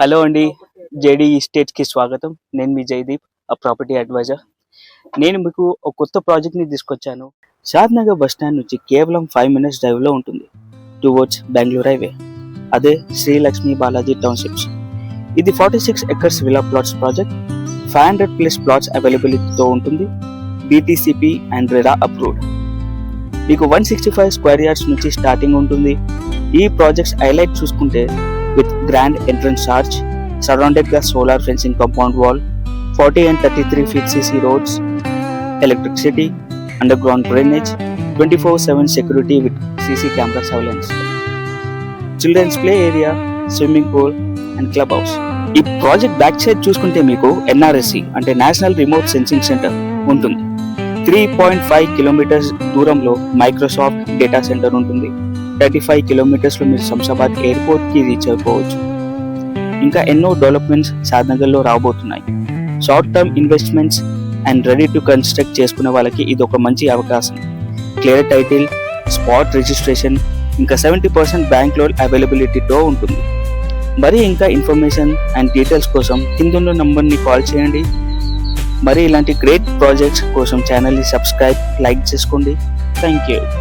Hello అండి, JD ఎస్టేట్స్కి స్వాగతం. నేను మీ జయదీప్, ఆ ప్రాపర్టీ అడ్వైజర్. నేను మీకు ఒక కొత్త ప్రాజెక్ట్ని తీసుకొచ్చాను. షాద్నగర్ బస్ స్టాండ్ నుంచి కేవలం 5 minutes డ్రైవ్లో ఉంటుంది టువర్డ్స్ బెంగళూరు హైవే. అదే శ్రీ లక్ష్మీ బాలాజీ టౌన్షిప్స్. ఇది 46 acres విలా ప్లాట్స్ ప్రాజెక్ట్. 500+ ప్లాట్స్ అవైలబిలిటీతో ఉంటుంది. BTCP and RERA approved. మీకు 165 square yards నుంచి స్టార్టింగ్ ఉంటుంది. ఈ ప్రాజెక్ట్స్ హైలైట్ చూసుకుంటే with grand entrance arch, surrounded by solar fencing compound wall, 40 and 33 feet CC roads, electricity, underground drainage, 24/7 security with CC camera surveillance, children's play area, swimming pool and clubhouse. ఈ project back side చూసుకుంటే మీకు NRSC అంటే national remote sensing centre ఉంటుంది. 3.5 kilometers దూరంలో Microsoft data centre ఉంటుంది. 35 kilometers మీరు Shamshabad airport కి reach అయిపోవచ్చు. ఇంకా ఎన్నో డెవలప్మెంట్స్ షాద్నగర్లో రాబోతున్నాయి. Short term investments and ready to construct చేసుకునే వాళ్ళకి ఇది ఒక మంచి అవకాశం. క్లియర్ టైటిల్, స్పాట్ రిజిస్ట్రేషన్, ఇంకా 70% బ్యాంక్ లోన్ అవైలబిలిటీతో ఉంటుంది. మరి ఇంకా ఇన్ఫర్మేషన్ అండ్ డీటెయిల్స్ కోసం కిందున్న నంబర్ని కాల్ చేయండి. మరి ఇలాంటి గ్రేట్ ప్రాజెక్ట్స్ కోసం ఛానల్ని సబ్స్క్రైబ్, లైక్ చేసుకోండి. Thank you.